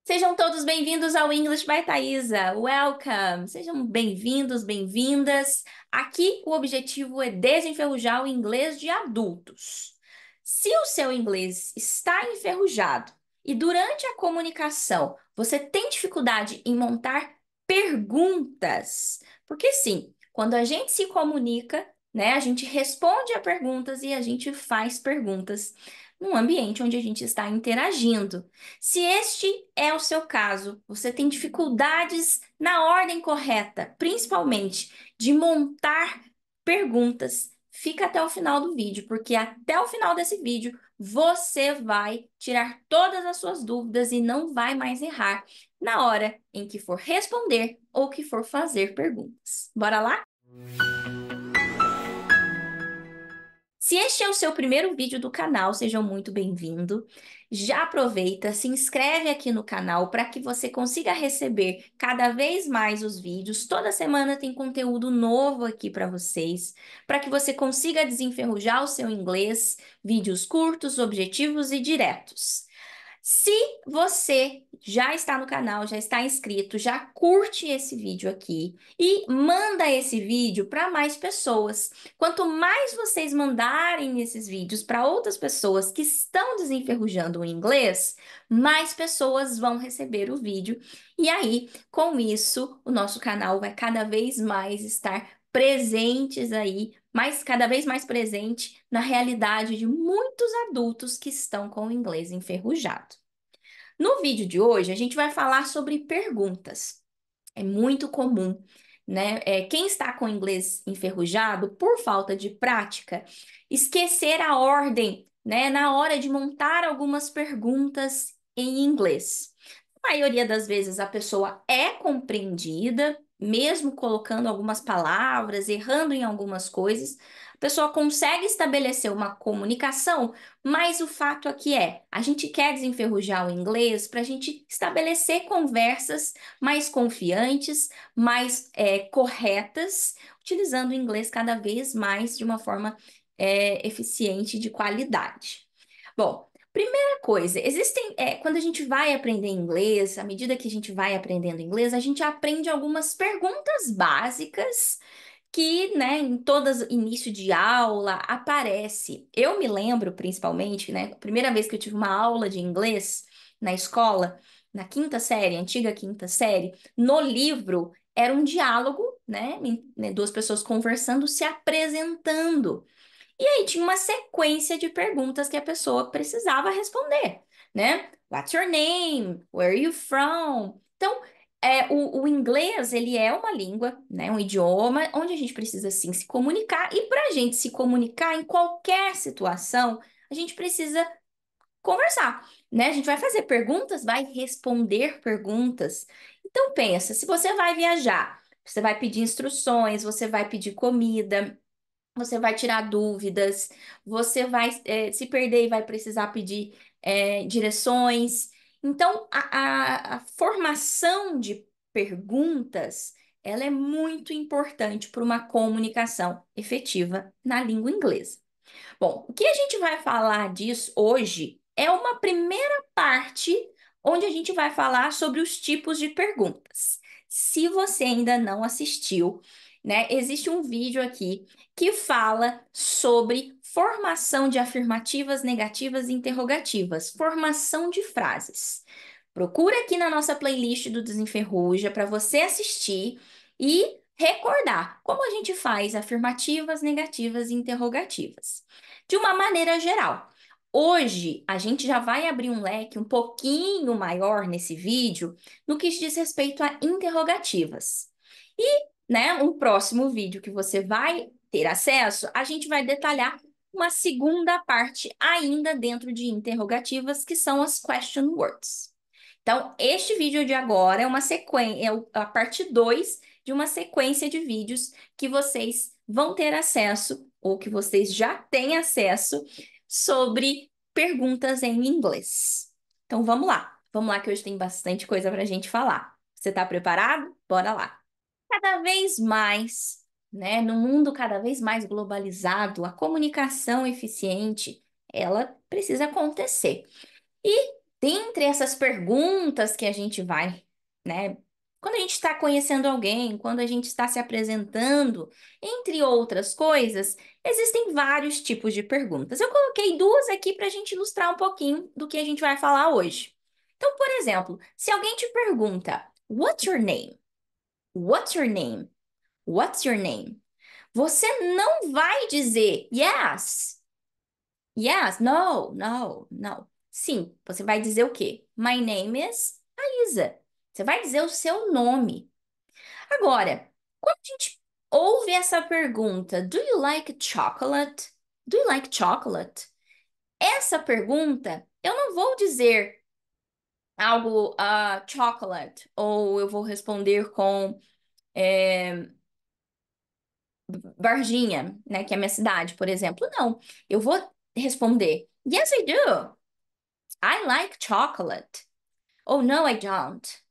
Sejam todos bem-vindos ao English by Thaisa. Welcome! Sejam bem-vindos, bem-vindas. Aqui o objetivo é desenferrujar o inglês de adultos. Se o seu inglês está enferrujado e durante a comunicação você tem dificuldade em montar perguntas, porque sim, quando a gente se comunica, né, a gente responde a perguntas e a gente faz perguntas num ambiente onde a gente está interagindo. Se este é o seu caso, você tem dificuldades na ordem correta, principalmente de montar perguntas, fica até o final do vídeo, porque até o final desse vídeo você vai tirar todas as suas dúvidas e não vai mais errar na hora em que for responder ou que for fazer perguntas. Bora lá? Se este é o seu primeiro vídeo do canal, seja muito bem-vindo. Já aproveita, se inscreve aqui no canal para que você consiga receber cada vez mais os vídeos. Toda semana tem conteúdo novo aqui para vocês, para que você consiga desenferrujar o seu inglês, vídeos curtos, objetivos e diretos. Se você já está no canal, já está inscrito, já curte esse vídeo aqui e manda esse vídeo para mais pessoas. Quanto mais vocês mandarem esses vídeos para outras pessoas que estão desenferrujando o inglês, mais pessoas vão receber o vídeo. E aí, com isso, o nosso canal vai cada vez mais estar presentes aí, cada vez mais presente na realidade de muitos adultos que estão com o inglês enferrujado. No vídeo de hoje, a gente vai falar sobre perguntas. É muito comum, né? Quem está com o inglês enferrujado, por falta de prática, esquecer a ordem, né? Na hora de montar algumas perguntas em inglês. A maioria das vezes a pessoa é compreendida, mesmo colocando algumas palavras, errando em algumas coisas, a pessoa consegue estabelecer uma comunicação, mas o fato aqui a gente quer desenferrujar o inglês para a gente estabelecer conversas mais confiantes, mais corretas, utilizando o inglês cada vez mais de uma forma eficiente e de qualidade. Bom, primeira coisa, quando a gente vai aprender inglês, à medida que a gente vai aprendendo inglês, a gente aprende algumas perguntas básicas que, né, em todas início de aula aparece. Eu me lembro, principalmente, né, a primeira vez que eu tive uma aula de inglês na escola, na quinta série, antiga quinta série, no livro era um diálogo, né, duas pessoas conversando, se apresentando. E aí tinha uma sequência de perguntas que a pessoa precisava responder, né? What's your name? Where are you from? Então, o inglês, ele é uma língua, né? Um idioma onde a gente precisa, sim, se comunicar. E para a gente se comunicar em qualquer situação, a gente precisa conversar, né? A gente vai fazer perguntas, vai responder perguntas. Então, pensa, se você vai viajar, você vai pedir instruções, você vai pedir comida, você vai tirar dúvidas, você vai se perder e vai precisar pedir direções. Então, a formação de perguntas, ela é muito importante para uma comunicação efetiva na língua inglesa. Bom, o que a gente vai falar disso hoje é uma primeira parte onde a gente vai falar sobre os tipos de perguntas. Se você ainda não assistiu, né, existe um vídeo aqui que fala sobre formação de afirmativas, negativas e interrogativas, formação de frases. Procura aqui na nossa playlist do Desenferruja para você assistir e recordar como a gente faz afirmativas, negativas e interrogativas. De uma maneira geral. Hoje, a gente já vai abrir um leque um pouquinho maior nesse vídeo no que diz respeito a interrogativas. E, né, um próximo vídeo que você vai ter acesso, a gente vai detalhar uma segunda parte ainda dentro de interrogativas, que são as question words. Então, este vídeo de agora é uma sequência, a parte 2 de uma sequência de vídeos que vocês vão ter acesso, ou que vocês já têm acesso, sobre perguntas em inglês. Então, vamos lá. Vamos lá que hoje tem bastante coisa para a gente falar. Você está preparado? Bora lá. Cada vez mais, né, no mundo cada vez mais globalizado, a comunicação eficiente, ela precisa acontecer. E dentre essas perguntas que a gente vai, né? Quando a gente está conhecendo alguém, quando a gente está se apresentando, entre outras coisas, existem vários tipos de perguntas. Eu coloquei duas aqui para a gente ilustrar um pouquinho do que a gente vai falar hoje. Então, por exemplo, se alguém te pergunta, What's your name? What's your name? What's your name? Você não vai dizer yes. Yes, no, no, no. Sim, você vai dizer o quê? My name is Aisa. Você vai dizer o seu nome. Agora, quando a gente ouve essa pergunta, Do you like chocolate? Do you like chocolate? Essa pergunta, eu não vou dizer algo, chocolate, ou eu vou responder com Varginha, né, que é a minha cidade, por exemplo. Não, eu vou responder, Yes, I do. I like chocolate. Oh, no, I don't.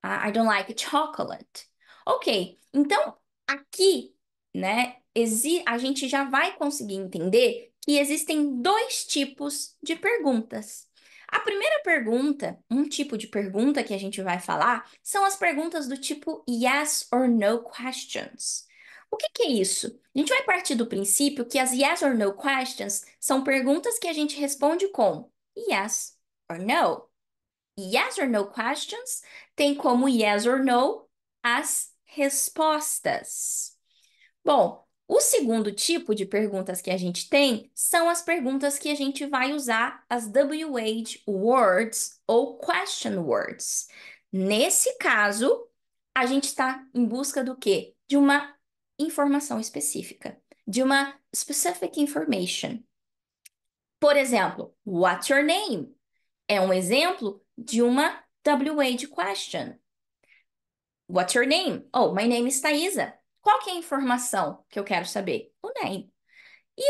I don't like chocolate. Ok, então aqui, né, a gente já vai conseguir entender que existem dois tipos de perguntas. A primeira pergunta, um tipo de pergunta que a gente vai falar, são as perguntas do tipo yes or no questions. O que que é isso? A gente vai partir do princípio que as yes or no questions são perguntas que a gente responde com yes or no. Yes or no questions tem como yes or no as respostas. Bom, o segundo tipo de perguntas que a gente tem são as perguntas que a gente vai usar as WH words ou question words. Nesse caso, a gente está em busca do quê? De uma informação específica, de uma specific information. Por exemplo, what's your name? É um exemplo de uma WH question. What's your name? Oh, my name is Thaisa. Qual que é a informação que eu quero saber? O name. E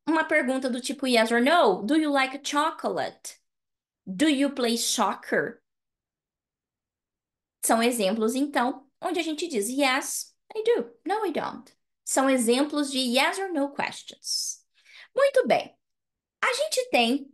uma pergunta do tipo yes or no. Do you like chocolate? Do you play soccer? São exemplos, então, onde a gente diz yes, I do. No, I don't. São exemplos de yes or no questions. Muito bem. A gente tem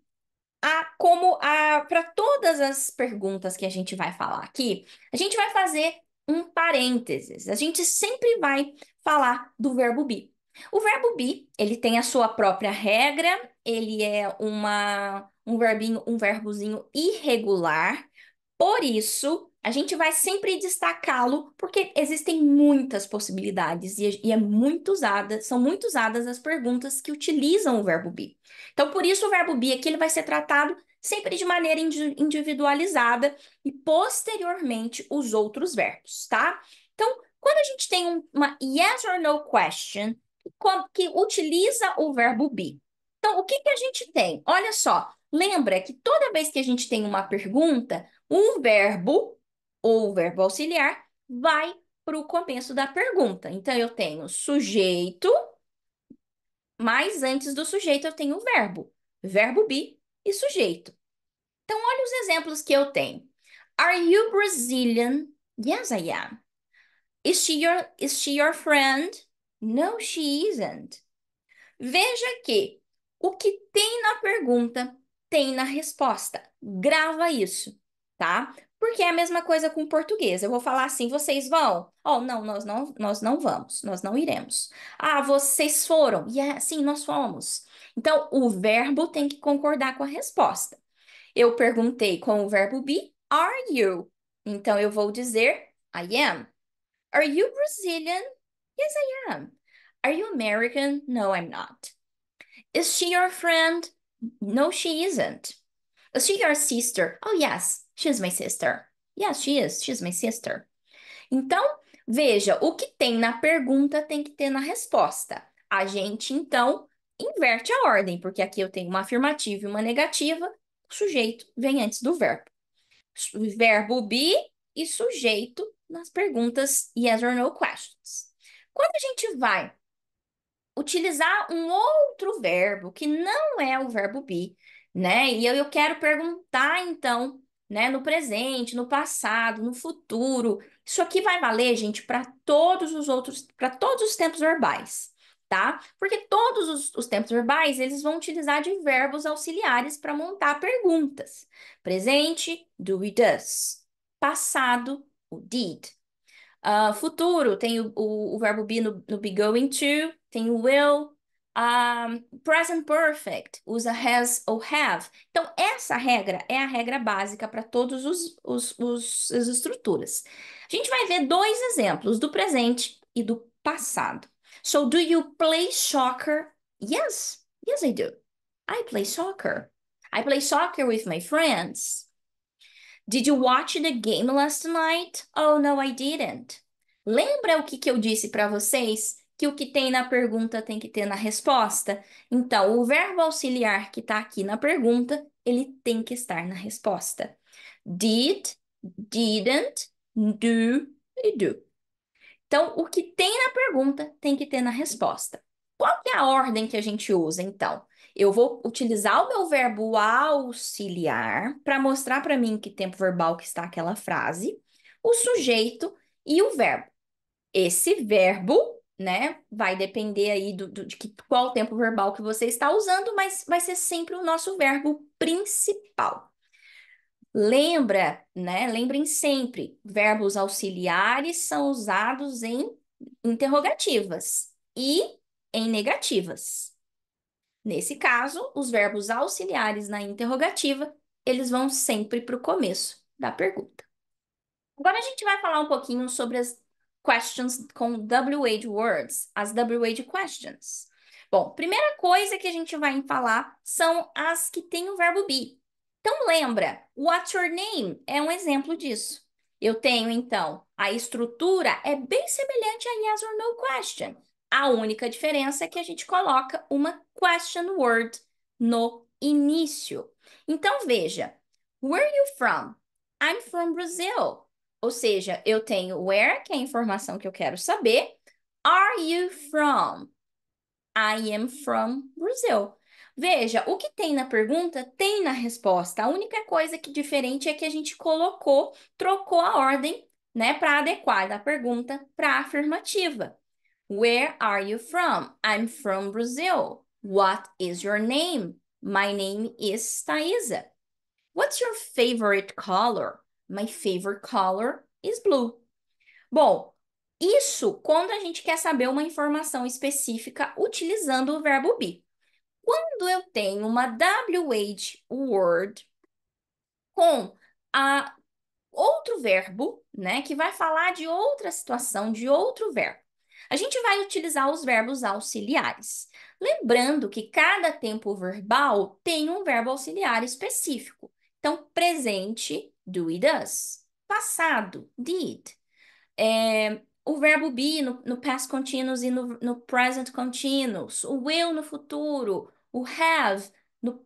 para todas as perguntas que a gente vai falar aqui, a gente vai fazer um parênteses. A gente sempre vai falar do verbo be. O verbo be, ele tem a sua própria regra, ele é um verbinho, um verbozinho irregular. Por isso, a gente vai sempre destacá-lo, porque existem muitas possibilidades e é muito usada, são muito usadas as perguntas que utilizam o verbo be. Então, por isso, o verbo be aqui ele vai ser tratado sempre de maneira individualizada e posteriormente os outros verbos, tá? Então, quando a gente tem uma yes or no question que utiliza o verbo be, então o que que a gente tem? Olha só, lembra que toda vez que a gente tem uma pergunta, um verbo ou verbo auxiliar vai para o começo da pergunta. Então, eu tenho sujeito, mas antes do sujeito eu tenho o verbo. Verbo be e sujeito. Então, olha os exemplos que eu tenho. Are you Brazilian? Yes, I am. Is she your friend? No, she isn't. Veja que o que tem na pergunta tem na resposta. Grava isso, tá? Porque é a mesma coisa com o português. Eu vou falar assim, vocês vão? Oh, não, nós não vamos, nós não iremos. Ah, vocês foram? Yeah, sim, nós fomos. Então, o verbo tem que concordar com a resposta. Eu perguntei com o verbo be, are you? Então, eu vou dizer I am. Are you Brazilian? Yes, I am. Are you American? No, I'm not. Is she your friend? No, she isn't. Is she your sister? Oh, yes, she's my sister. Yes, she is. She's my sister. Então, veja, o que tem na pergunta tem que ter na resposta. A gente, então, inverte a ordem, porque aqui eu tenho uma afirmativa e uma negativa, o sujeito vem antes do verbo. Verbo be e sujeito nas perguntas yes or no questions. Quando a gente vai utilizar um outro verbo que não é o verbo be, né? E eu quero perguntar, então, né, no presente, no passado, no futuro. Isso aqui vai valer, gente, para todos os tempos verbais. tá? Porque todos os tempos verbais, eles vão utilizar de verbos auxiliares para montar perguntas. Presente, do e does. Passado, o did. Futuro, tem o verbo be no be going to, tem o will. Present perfect, usa has ou have. Então, essa regra é a regra básica para todas as estruturas. A gente vai ver dois exemplos, do presente e do passado. So, do you play soccer? Yes, yes, I do. I play soccer. I play soccer with my friends. Did you watch the game last night? Oh, no, I didn't. Lembra o que eu disse para vocês? Que o que tem na pergunta tem que ter na resposta? Então, o verbo auxiliar que está aqui na pergunta, ele tem que estar na resposta. Did, didn't, do e do. Então, o que tem na pergunta tem que ter na resposta. Qual que é a ordem que a gente usa, então? Eu vou utilizar o meu verbo auxiliar para mostrar para mim que tempo verbal que está aquela frase, o sujeito e o verbo. Esse verbo, né, vai depender aí qual tempo verbal que você está usando, mas vai ser sempre o nosso verbo principal. Lembra, né? Lembrem sempre, verbos auxiliares são usados em interrogativas e em negativas. Nesse caso, os verbos auxiliares na interrogativa, eles vão sempre para o começo da pergunta. Agora a gente vai falar um pouquinho sobre as questions com WH words, as WH questions. Bom, primeira coisa que a gente vai falar são as que têm o verbo be. Então lembra, what's your name é um exemplo disso. Eu tenho então, a estrutura é bem semelhante a yes or no question. A única diferença é que a gente coloca uma question word no início. Então veja, where are you from? I'm from Brazil. Ou seja, eu tenho where, que é a informação que eu quero saber. Are you from? I am from Brazil. Veja, o que tem na pergunta tem na resposta. A única coisa que diferente é que a gente trocou a ordem, né, para adequar da pergunta para a afirmativa. Where are you from? I'm from Brazil. What is your name? My name is Thaisa. What's your favorite color? My favorite color is blue. Bom, isso quando a gente quer saber uma informação específica utilizando o verbo be. Quando eu tenho uma WH word com a outro verbo, né, que vai falar de outra situação, de outro verbo, a gente vai utilizar os verbos auxiliares. Lembrando que cada tempo verbal tem um verbo auxiliar específico. Então, presente, do e does. Passado, did. O verbo be no past continuous e no present continuous. O will no futuro. O have no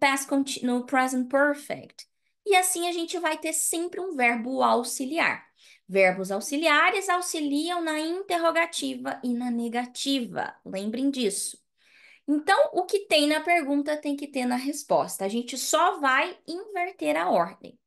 present perfect. E assim a gente vai ter sempre um verbo auxiliar. Verbos auxiliares auxiliam na interrogativa e na negativa. Lembrem disso. Então, o que tem na pergunta tem que ter na resposta. A gente só vai inverter a ordem.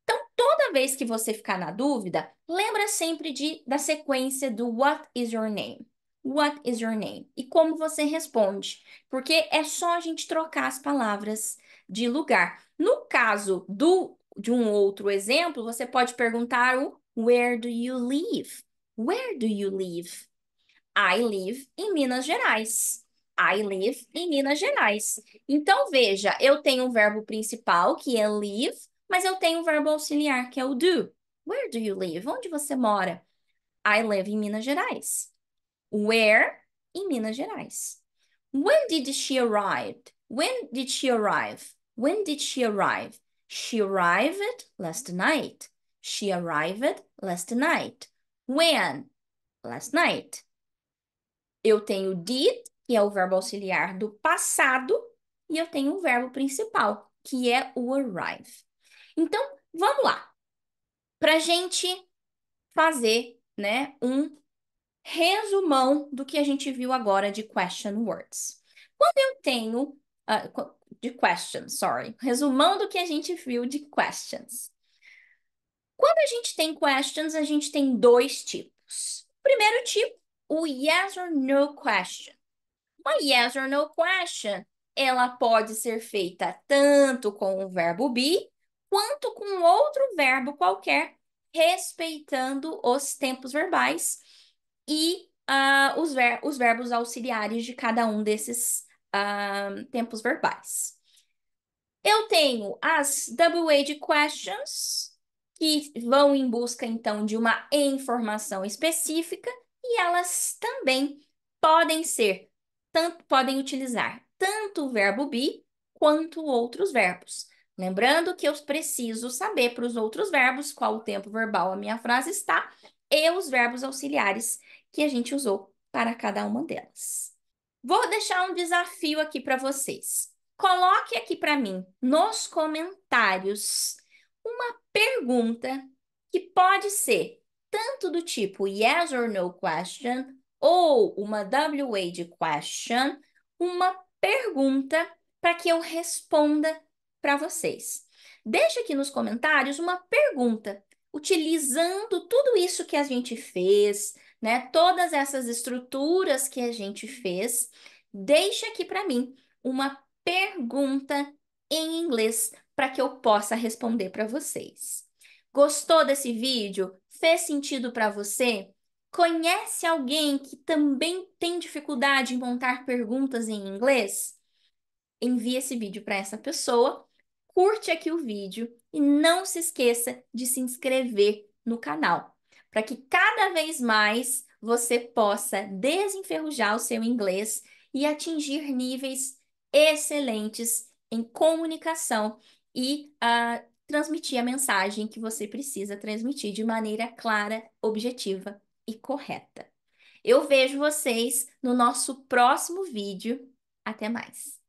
Então, toda vez que você ficar na dúvida, lembra sempre da sequência do What is your name? What is your name? E como você responde, porque é só a gente trocar as palavras de lugar. No caso de um outro exemplo, você pode perguntar o Where do you live? Where do you live? I live em Minas Gerais. I live em Minas Gerais. Então, veja, eu tenho um verbo principal, que é live, mas eu tenho um verbo auxiliar, que é o do. Where do you live? Onde você mora? I live em Minas Gerais. Where? Em Minas Gerais. When did she arrive? When did she arrive? When did she arrive? She arrived last night. She arrived last night. When? Last night. Eu tenho did, que é o verbo auxiliar do passado, e eu tenho o verbo principal, que é o arrive. Então, vamos lá. Para a gente fazer, né, um resumão do que a gente viu agora de question words. Quando eu tenho de questions, sorry. Resumão do que a gente viu de questions. Quando a gente tem questions, a gente tem dois tipos. O primeiro tipo, o yes or no question. Uma yes or no question, ela pode ser feita tanto com o verbo be, quanto com outro verbo qualquer, respeitando os tempos verbais e os verbos auxiliares de cada um desses tempos verbais. Eu tenho as double-age questions, que vão em busca, então, de uma informação específica, e elas também podem ser, podem utilizar tanto o verbo be quanto outros verbos. Lembrando que eu preciso saber para os outros verbos qual o tempo verbal a minha frase está e os verbos auxiliares que a gente usou para cada uma delas. Vou deixar um desafio aqui para vocês. Coloque aqui para mim nos comentários uma pergunta que pode ser tanto do tipo yes or no question ou uma WH question, uma pergunta para que eu responda para vocês. Deixa aqui nos comentários uma pergunta, utilizando tudo isso que a gente fez, né? Todas essas estruturas que a gente fez. Deixa aqui para mim uma pergunta em inglês para que eu possa responder para vocês. Gostou desse vídeo? Fez sentido para você? Conhece alguém que também tem dificuldade em montar perguntas em inglês? Envie esse vídeo para essa pessoa, curte aqui o vídeo e não se esqueça de se inscrever no canal, para que cada vez mais você possa desenferrujar o seu inglês e atingir níveis excelentes em comunicação e transmitir a mensagem que você precisa transmitir de maneira clara, objetiva e correta. Eu vejo vocês no nosso próximo vídeo. Até mais!